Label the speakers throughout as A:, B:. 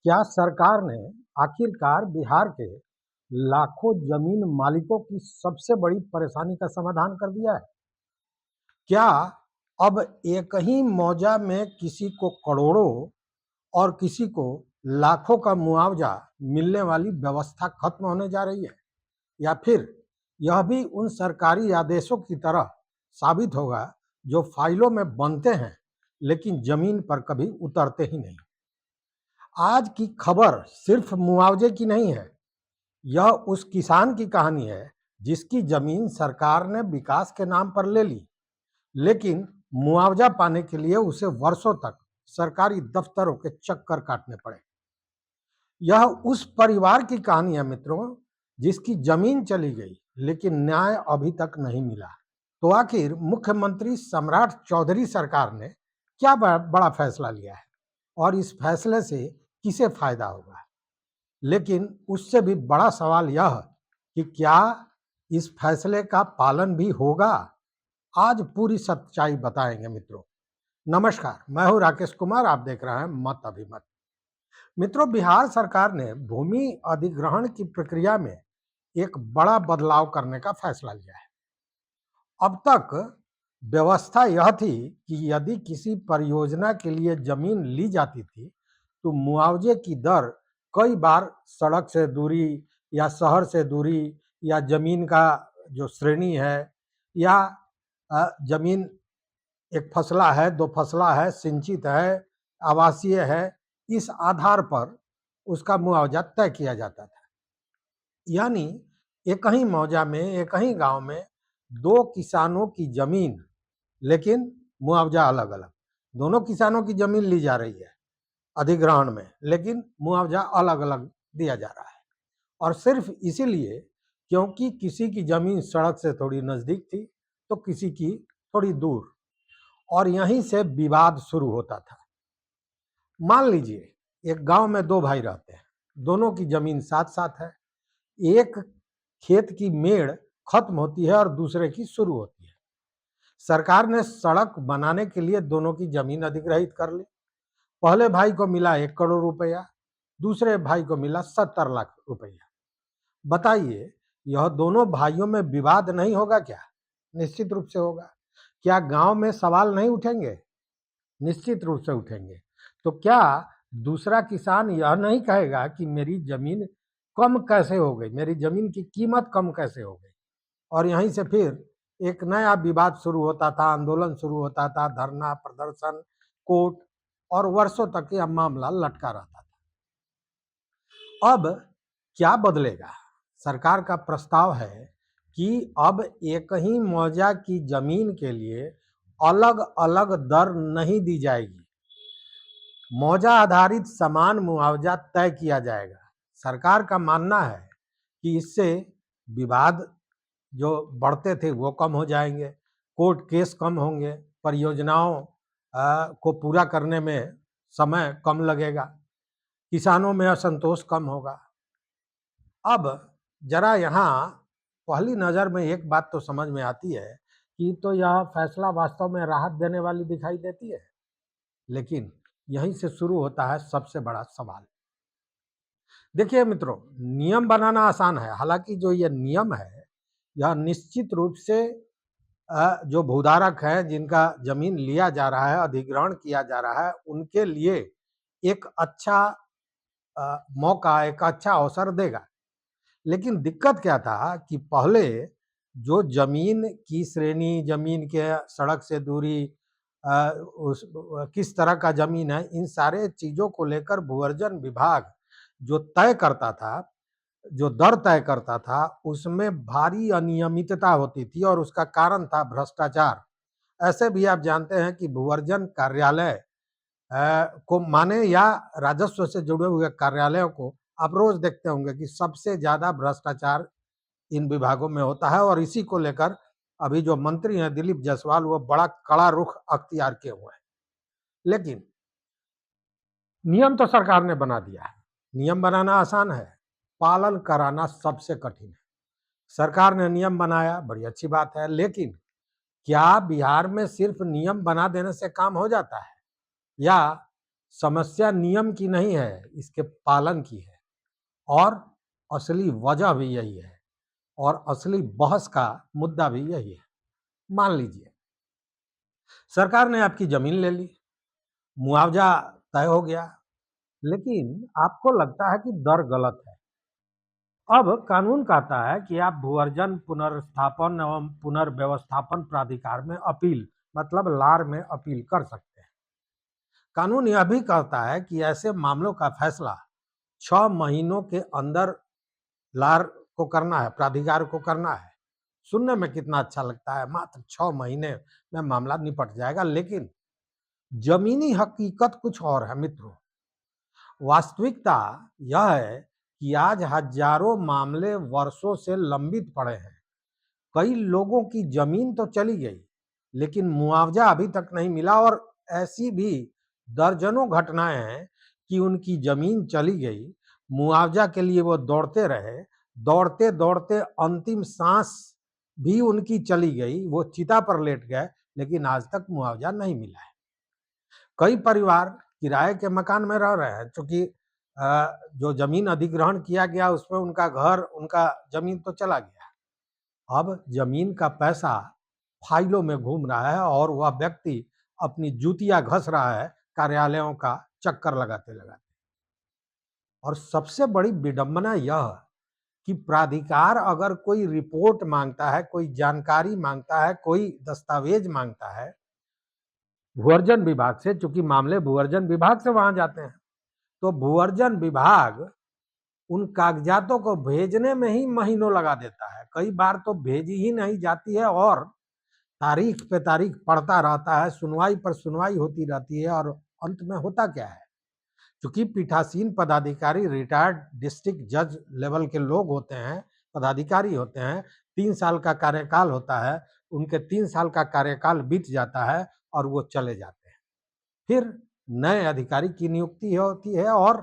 A: क्या सरकार ने आखिरकार बिहार के लाखों जमीन मालिकों की सबसे बड़ी परेशानी का समाधान कर दिया है? क्या अब एक ही मौजा में किसी को करोड़ों और किसी को लाखों का मुआवजा मिलने वाली व्यवस्था खत्म होने जा रही है? या फिर यह भी उन सरकारी आदेशों की तरह साबित होगा जो फाइलों में बनते हैं लेकिन जमीन पर कभी उतरते ही नहीं? आज की खबर सिर्फ मुआवजे की नहीं है, यह उस किसान की कहानी है जिसकी जमीन सरकार ने विकास के नाम पर ले ली, लेकिन मुआवजा पाने के लिए उसे वर्षों तक सरकारी दफ्तरों के चक्कर काटने पड़े। यह उस परिवार की कहानी है मित्रों, जिसकी जमीन चली गई लेकिन न्याय अभी तक नहीं मिला। तो आखिर मुख्यमंत्री सम्राट चौधरी सरकार ने क्या बड़ा फैसला लिया है और इस फैसले से किसे फायदा होगा? लेकिन उससे भी बड़ा सवाल यह कि क्या इस फैसले का पालन भी होगा? आज पूरी सच्चाई बताएंगे मित्रों। नमस्कार, मैं हूं राकेश कुमार, आप देख रहे हैं मत अभिमत। मित्रों, बिहार सरकार ने भूमि अधिग्रहण की प्रक्रिया में एक बड़ा बदलाव करने का फैसला लिया है। अब तक व्यवस्था यह थी कि यदि किसी परियोजना के लिए जमीन ली जाती थी तो मुआवजे की दर कई बार सड़क से दूरी या शहर से दूरी या जमीन का जो श्रेणी है या जमीन एक फसला है, दो फसला है, सिंचित है, आवासीय है, इस आधार पर उसका मुआवजा तय किया जाता था। यानी एक ही मौजा में, एक ही गांव में दो किसानों की जमीन, लेकिन मुआवजा अलग अलग। दोनों किसानों की जमीन ली जा रही है अधिग्रहण में, लेकिन मुआवजा अलग अलग दिया जा रहा है। और सिर्फ इसीलिए क्योंकि किसी की जमीन सड़क से थोड़ी नजदीक थी तो किसी की थोड़ी दूर, और यहीं से विवाद शुरू होता था। मान लीजिए एक गांव में दो भाई रहते हैं, दोनों की जमीन साथ साथ है। एक खेत की मेड़ खत्म होती है और दूसरे की शुरू होती है। सरकार ने सड़क बनाने के लिए दोनों की जमीन अधिग्रहित कर ली। पहले भाई को मिला 1 करोड़ रुपया, दूसरे भाई को मिला 70 लाख रुपया। बताइए, यह दोनों भाइयों में विवाद नहीं होगा क्या? निश्चित रूप से होगा। क्या गांव में सवाल नहीं उठेंगे? निश्चित रूप से उठेंगे। तो क्या दूसरा किसान यह नहीं कहेगा कि मेरी जमीन कम कैसे हो गई, मेरी जमीन की कीमत कम कैसे हो गई? और यहीं से फिर एक नया विवाद शुरू होता था, आंदोलन शुरू होता था, धरना प्रदर्शन, कोर्ट, और वर्षों तक यह मामला लटका रहता था। अब क्या बदलेगा? सरकार का प्रस्ताव है कि अब एक ही मौजा की जमीन के लिए अलग अलग दर नहीं दी जाएगी, मौजा आधारित समान मुआवजा तय किया जाएगा। सरकार का मानना है कि इससे विवाद जो बढ़ते थे वो कम हो जाएंगे, कोर्ट केस कम होंगे, परियोजनाओं को पूरा करने में समय कम लगेगा, किसानों में असंतोष कम होगा। अब जरा यहाँ पहली नज़र में एक बात तो समझ में आती है कि तो यह फैसला वास्तव में राहत देने वाली दिखाई देती है, लेकिन यहीं से शुरू होता है सबसे बड़ा सवाल। देखिए मित्रों, नियम बनाना आसान है, हालांकि जो ये नियम है यह निश्चित रूप से जो भूधारक है, जिनका जमीन लिया जा रहा है, अधिग्रहण किया जा रहा है, उनके लिए एक अच्छा मौका, एक अच्छा अवसर देगा। लेकिन दिक्कत क्या था कि पहले जो जमीन की श्रेणी, जमीन के सड़क से दूरी, उस किस तरह का जमीन है, इन सारे चीजों को लेकर भूअर्जन विभाग जो तय करता था, जो दर तय करता था, उसमें भारी अनियमितता होती थी और उसका कारण था भ्रष्टाचार। ऐसे भी आप जानते हैं कि भूअर्जन कार्यालय को माने या राजस्व से जुड़े हुए कार्यालयों को आप रोज देखते होंगे कि सबसे ज्यादा भ्रष्टाचार इन विभागों में होता है, और इसी को लेकर अभी जो मंत्री हैं दिलीप जायसवाल, वो बड़ा कड़ा रुख अख्तियार किए हुए हैं। लेकिन नियम तो सरकार ने बना दिया है। नियम बनाना आसान है, पालन कराना सबसे कठिन है। सरकार ने नियम बनाया, बड़ी अच्छी बात है, लेकिन क्या बिहार में सिर्फ नियम बना देने से काम हो जाता है, या समस्या नियम की नहीं है, इसके पालन की है। और असली वजह भी यही है और असली बहस का मुद्दा भी यही है। मान लीजिए सरकार ने आपकी जमीन ले ली, मुआवजा तय हो गया, लेकिन आपको लगता है कि दर गलत है। अब कानून कहता है कि आप भूअर्जन पुनर्स्थापन एवं पुनर्व्यवस्थापन प्राधिकार में अपील, मतलब लार में अपील कर सकते हैं। कानून यह भी कहता है कि ऐसे मामलों का फैसला 6 महीनों के अंदर लार को करना है, प्राधिकार को करना है। सुनने में कितना अच्छा लगता है, मात्र 6 महीने में मामला निपट जाएगा, लेकिन जमीनी हकीकत कुछ और है मित्रों। वास्तविकता यह है कि आज हजारों मामले वर्षों से लंबित पड़े हैं। कई लोगों की जमीन तो चली गई, लेकिन मुआवजा अभी तक नहीं मिला, और ऐसी भी दर्जनों घटनाएं हैं कि उनकी जमीन चली गई, मुआवजा के लिए वो दौड़ते रहे, दौड़ते दौड़ते अंतिम सांस भी उनकी चली गई, वो चिता पर लेट गए, लेकिन आज तक मुआवजा नहीं मिला है। कई परिवार किराए के मकान में रह रहे हैं, क्योंकि जो जमीन अधिग्रहण किया गया उसमें उनका घर, उनका जमीन तो चला गया। अब जमीन का पैसा फाइलों में घूम रहा है और वह व्यक्ति अपनी जूतियां घस रहा है कार्यालयों का चक्कर लगाते लगाते। और सबसे बड़ी विडंबना यह कि प्राधिकार अगर कोई रिपोर्ट मांगता है, कोई जानकारी मांगता है, कोई दस्तावेज मांगता है भूअर्जन विभाग से, चूंकि मामले भूअर्जन विभाग से वहां जाते हैं, तो भूअर्जन विभाग उन कागजातों को भेजने में ही महीनों लगा देता है। कई बार तो भेजी ही नहीं जाती है और तारीख पे तारीख पड़ता रहता है, सुनवाई पर सुनवाई होती रहती है, और अंत में होता क्या है, क्योंकि पीठासीन पदाधिकारी रिटायर्ड डिस्ट्रिक्ट जज लेवल के लोग होते हैं, पदाधिकारी होते हैं, 3 साल का कार्यकाल होता है, उनके 3 साल का कार्यकाल बीत जाता है और वो चले जाते हैं। फिर नए अधिकारी की नियुक्ति होती है और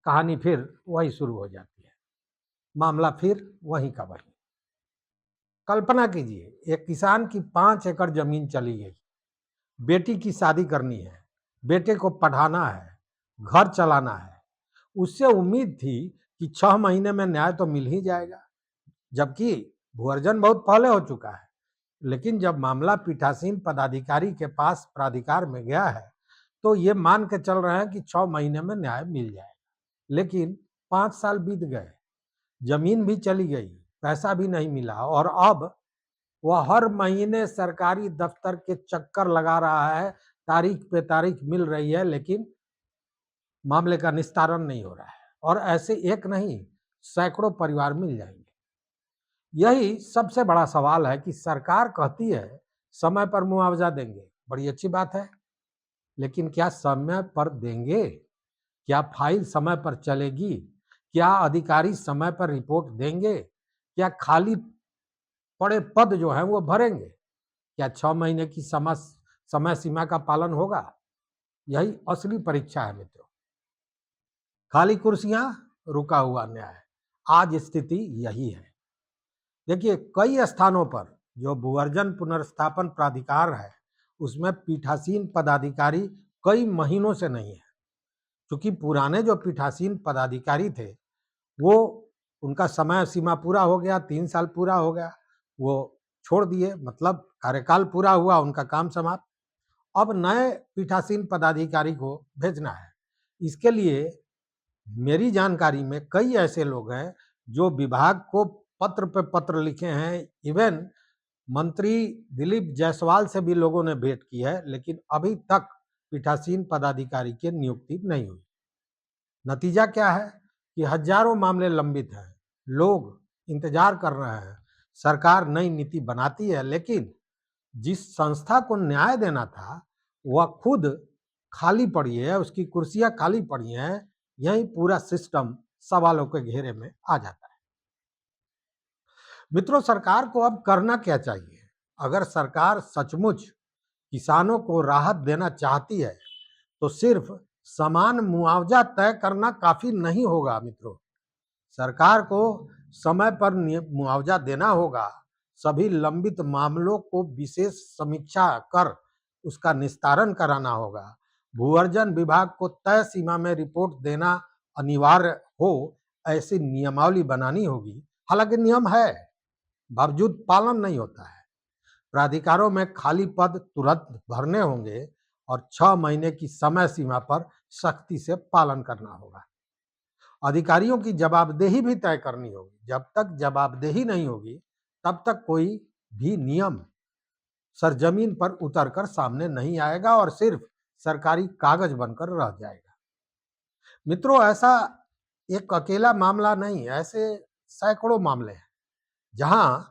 A: कहानी फिर वही शुरू हो जाती है, मामला फिर वहीं का वहीं। कल्पना कीजिए एक किसान की 5 एकड़ जमीन चली गई, बेटी की शादी करनी है, बेटे को पढ़ाना है, घर चलाना है। उससे उम्मीद थी कि 6 महीने में न्याय तो मिल ही जाएगा, जबकि भूअर्जन बहुत पहले हो चुका है। लेकिन जब मामला पीठासीन पदाधिकारी के पास प्राधिकार में गया है, तो ये मान के चल रहे हैं कि 6 महीने में न्याय मिल जाएगा, लेकिन 5 साल बीत गए, जमीन भी चली गई, पैसा भी नहीं मिला, और अब वह हर महीने सरकारी दफ्तर के चक्कर लगा रहा है, तारीख पे तारीख मिल रही है, लेकिन मामले का निस्तारण नहीं हो रहा है। और ऐसे एक नहीं, सैकड़ों परिवार मिल जाएंगे। यही सबसे बड़ा सवाल है कि सरकार कहती है समय पर मुआवजा देंगे, बड़ी अच्छी बात है, लेकिन क्या समय पर देंगे? क्या फाइल समय पर चलेगी? क्या अधिकारी समय पर रिपोर्ट देंगे? क्या खाली पड़े पद जो है वो भरेंगे? क्या 6 महीने की समय सीमा का पालन होगा? यही असली परीक्षा है मित्रों। खाली कुर्सियां, रुका हुआ न्याय, आज स्थिति यही है। देखिए कई स्थानों पर जो भूअर्जन पुनर्स्थापन प्राधिकार है, उसमें पीठासीन पदाधिकारी कई महीनों से नहीं है, क्योंकि पुराने जो पीठासीन पदाधिकारी थे वो, उनका समय सीमा पूरा हो गया, 3 साल पूरा हो गया, वो छोड़ दिए, मतलब कार्यकाल पूरा हुआ, उनका काम समाप्त। अब नए पीठासीन पदाधिकारी को भेजना है। इसके लिए मेरी जानकारी में कई ऐसे लोग हैं जो विभाग को पत्र पे पत्र लिखे हैं, इवन मंत्री दिलीप जायसवाल से भी लोगों ने भेंट की है, लेकिन अभी तक पीठासीन पदाधिकारी की नियुक्ति नहीं हुई। नतीजा क्या है कि हजारों मामले लंबित हैं, लोग इंतजार कर रहे हैं, सरकार नई नीति बनाती है, लेकिन जिस संस्था को न्याय देना था वह खुद खाली पड़ी है, उसकी कुर्सियां खाली पड़ी हैं, यही पूरा सिस्टम सवालों के घेरे में आ जाता है। मित्रों, सरकार को अब करना क्या चाहिए? अगर सरकार सचमुच किसानों को राहत देना चाहती है तो सिर्फ समान मुआवजा तय करना काफी नहीं होगा मित्रों। सरकार को समय पर मुआवजा देना होगा, सभी लंबित मामलों को विशेष समीक्षा कर उसका निस्तारण कराना होगा, भूअर्जन विभाग को तय सीमा में रिपोर्ट देना अनिवार्य हो, ऐसी नियमावली बनानी होगी। हालांकि नियम है, बावजूद पालन नहीं होता है। प्राधिकारों में खाली पद तुरंत भरने होंगे और 6 महीने की समय सीमा पर सख्ती से पालन करना होगा। अधिकारियों की जवाबदेही भी तय करनी होगी। जब तक जवाबदेही नहीं होगी, तब तक कोई भी नियम सरजमीन पर उतरकर सामने नहीं आएगा और सिर्फ सरकारी कागज बनकर रह जाएगा। मित्रों, ऐसा एक अकेला मामला नहीं, ऐसे सैकड़ों मामले हैं जहां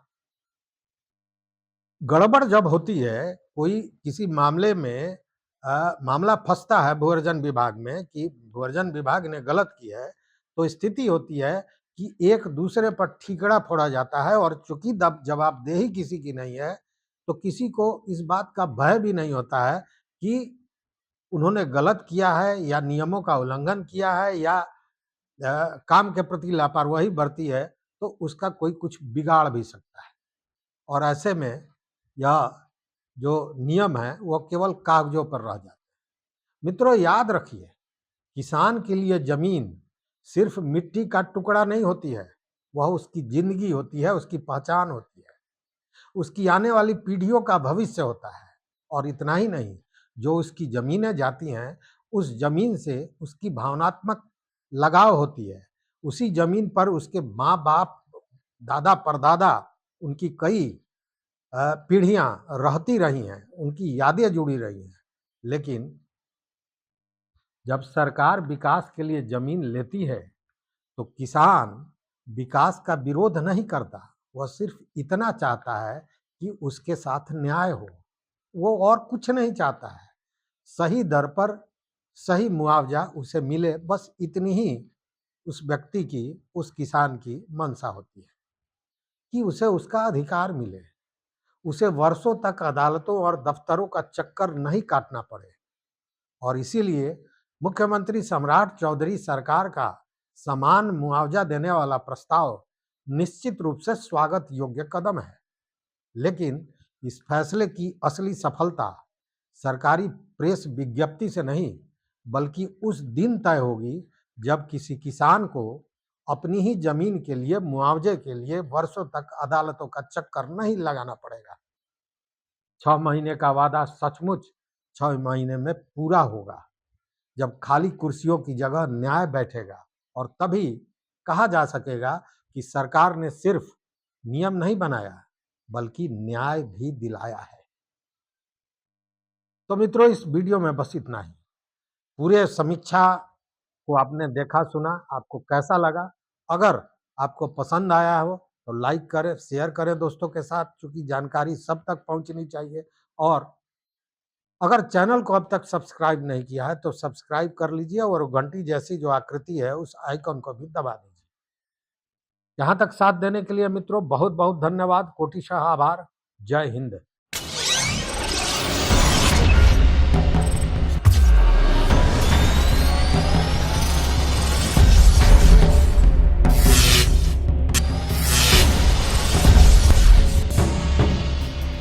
A: गड़बड़ जब होती है, कोई किसी मामले में मामला फंसता है भूअर्जन विभाग में कि भूअर्जन विभाग ने गलत किया है, तो स्थिति होती है कि एक दूसरे पर ठीकरा फोड़ा जाता है और चूंकि जवाबदेही किसी की नहीं है, तो किसी को इस बात का भय भी नहीं होता है कि उन्होंने गलत किया है या नियमों का उल्लंघन किया है या काम के प्रति लापरवाही बरती है, तो उसका कोई कुछ बिगाड़ भी सकता है। और ऐसे में यह जो नियम है वो केवल कागजों पर रह जाते हैं। मित्रों, याद रखिए, किसान के लिए जमीन सिर्फ मिट्टी का टुकड़ा नहीं होती है, वह उसकी जिंदगी होती है, उसकी पहचान होती है, उसकी आने वाली पीढ़ियों का भविष्य होता है। और इतना ही नहीं, जो उसकी जमीनें जाती हैं, उस जमीन से उसकी भावनात्मक लगाव होती है। उसी जमीन पर उसके माँ बाप, दादा परदादा, उनकी कई पीढ़ियां रहती रही हैं, उनकी यादें जुड़ी रही हैं। लेकिन जब सरकार विकास के लिए जमीन लेती है, तो किसान विकास का विरोध नहीं करता, वह सिर्फ इतना चाहता है कि उसके साथ न्याय हो। वो और कुछ नहीं चाहता है। सही दर पर सही मुआवजा उसे मिले, बस इतनी ही उस व्यक्ति की, उस किसान की मंशा होती है कि उसे उसका अधिकार मिले, उसे वर्षों तक अदालतों और दफ्तरों का चक्कर नहीं काटना पड़े। और इसीलिए मुख्यमंत्री सम्राट चौधरी सरकार का समान मुआवजा देने वाला प्रस्ताव निश्चित रूप से स्वागत योग्य कदम है। लेकिन इस फैसले की असली सफलता सरकारी प्रेस विज्ञप्ति से नहीं, बल्कि उस दिन तय होगी जब किसी किसान को अपनी ही जमीन के लिए मुआवजे के लिए वर्षों तक अदालतों का चक्कर नहीं लगाना पड़ेगा। 6 महीने का वादा सचमुच 6 महीने में पूरा होगा, जब खाली कुर्सियों की जगह न्याय बैठेगा, और तभी कहा जा सकेगा कि सरकार ने सिर्फ नियम नहीं बनाया, बल्कि न्याय भी दिलाया है। तो मित्रों, इस वीडियो में बस इतना ही। पूरे समीक्षा को आपने देखा सुना, आपको कैसा लगा? अगर आपको पसंद आया हो तो लाइक करें, शेयर करें दोस्तों के साथ, क्योंकि जानकारी सब तक पहुंचनी चाहिए। और अगर चैनल को अब तक सब्सक्राइब नहीं किया है तो सब्सक्राइब कर लीजिए और घंटी जैसी जो आकृति है उस आइकन को भी दबा दीजिए। यहाँ तक साथ देने के लिए मित्रों बहुत बहुत धन्यवाद, कोटिशः आभार। जय हिंद।